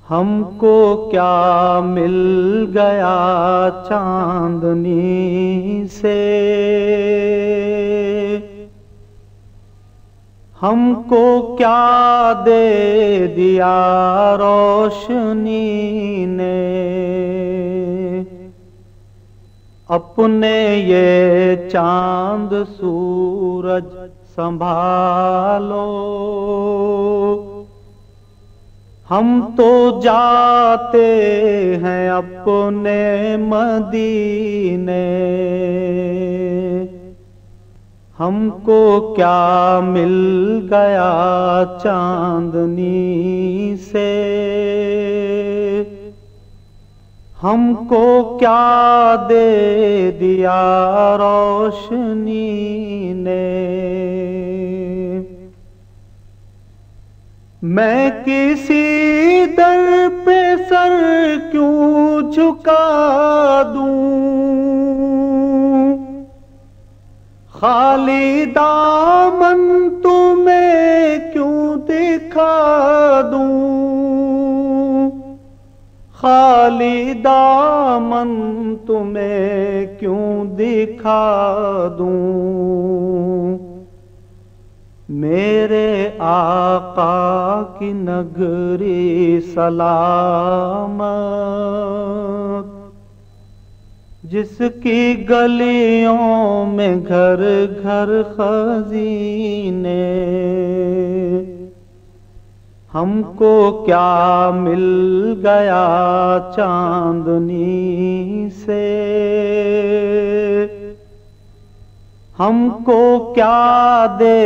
ہم کو کیا مل گیا چاندنی سے، ہم کو کیا دے دیا روشنی نے، اپنے یہ چاند سورج سنبھالو، ہم تو جاتے ہیں اپنے مدینے، ہم کو کیا مل گیا چاندنی سے، ہم کو کیا دے دیا روشنی نے۔ میں کسی در پہ سر کیوں جھکا دوں، خالی دامن تمہیں کیوں دکھا دوں، خالی دامن تمہیں کیوں دکھا دوں، میرے آقا کی نگری سلامت، جس کی گلیوں میں گھر گھر خزینے، ہم کو کیا مل گیا چاندنی سے، ہم کو کیا دے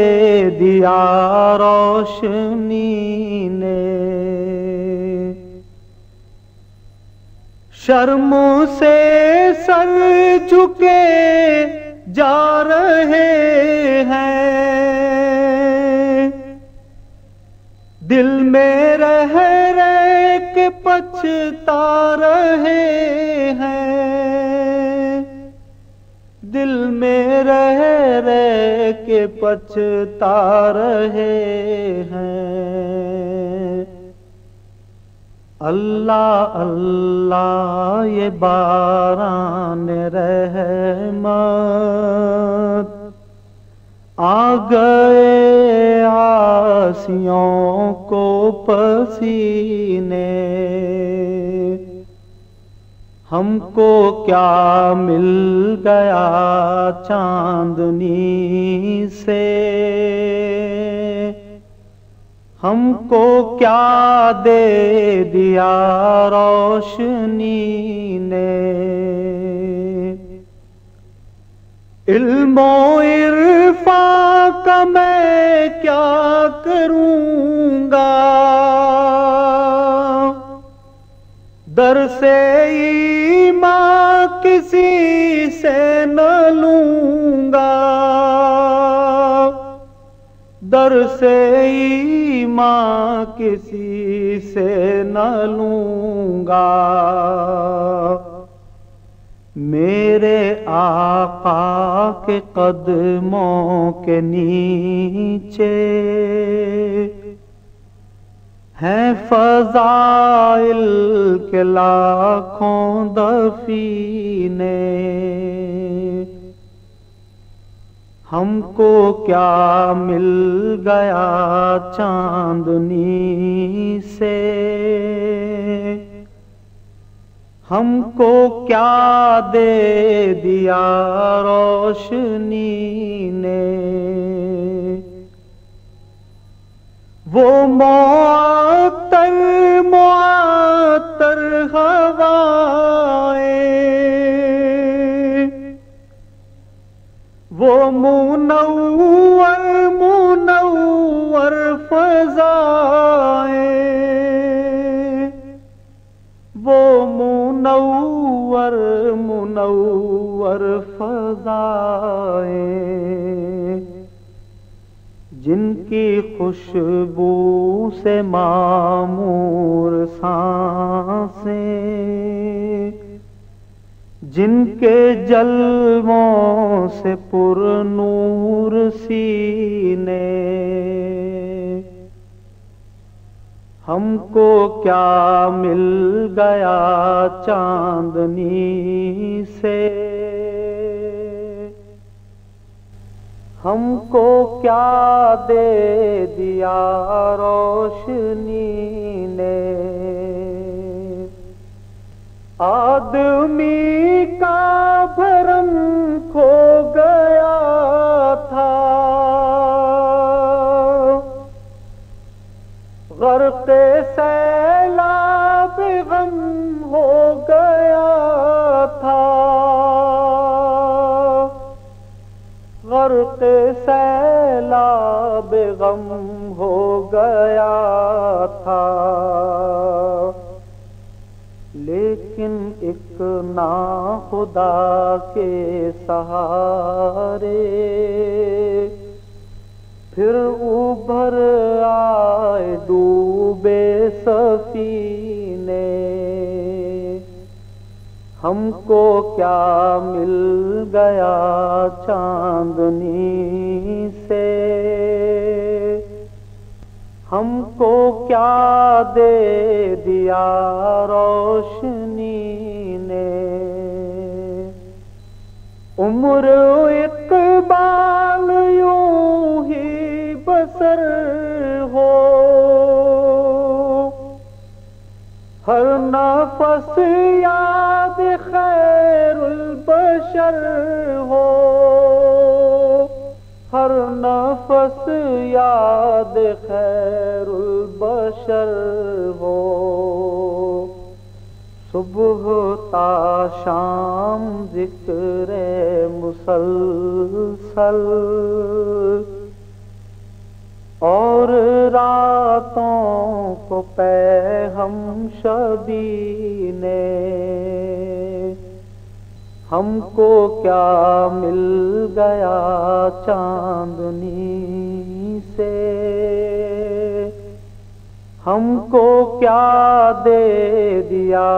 دیا روشنی نے۔ شرم سے سر جھکے جا رہے ہیں، دل میں رہ رہ کے پچھتا رہے ہیں، دل میں رہ رہ کے پچھتا رہے ہیں۔ اللہ اللہ یہ باران رحمت، آ گئے عاصیوں کو پسینے، ہم کو کیا مل گیا چاندنی سے، ہم کو کیا دے دیا روشنی نے۔ علم و عرفاں کا میں کیا کروں گا، درس ایمان کسی سے نہ لوں گا، درس ایمان کسی سے نہ لوں گا، میرے آقا کے قدموں کے نیچے ہیں فضائل کے لاکھوں دفینے، ہم کو کیا مل گیا چاندنی سے، ہم کو کیا دے دیا روشنی نے۔ وہ معطر معطر ہوائیں، وہ منور منور فضائیں، وہ منور منور فضائیں، جن کی خوشبو سے معمور سانسیں، جن کے جلووں سے پر نور سینے، ہم کو کیا مل گیا چاندنی سے، ہم کو کیا دے دیا روشنی نے۔ آدمی کا بھرم کھو گیا تھا، غرق سیلاب غم ہو گیا تھا، غرق سیلاب غم ہو گیا تھا۔ لیکن ایک ناخدا کے سہارے پھر ابھر آئے ڈوبے سفینے۔ ہم کو کیا مل گیا چاندنی سے، ہم کو کیا دے دیا روشنی نے۔ عمر اقبال یوں ہی بسر ہو، ہر نفس یاد خیر البشر ہو، ہر نفس یاد خیر البشر ہو۔ صبح تا شام ذکر مسلسل، اور راتوں کو پے ہم شبینے۔ ہم کو کیا مل گیا چاندنی سے، ہم کو کیا دے دیا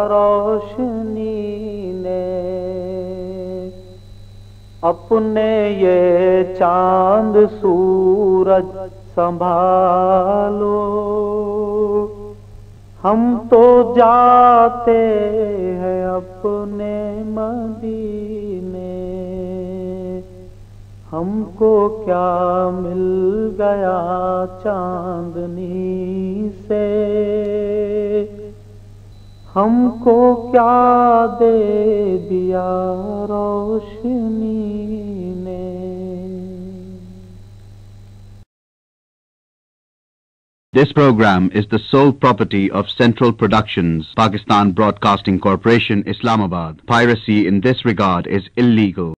روشنی نے۔ اپنے یہ چاند سورج سنبھالو، ہم تو جاتے ہیں اپنے مدینے۔ ہم کو کیا مل گیا چاندنی سے، ہم کو کیا دے دیا روشنی نے۔ This program is the sole property of Central Productions, Pakistan Broadcasting Corporation, Islamabad. Piracy in this regard is illegal.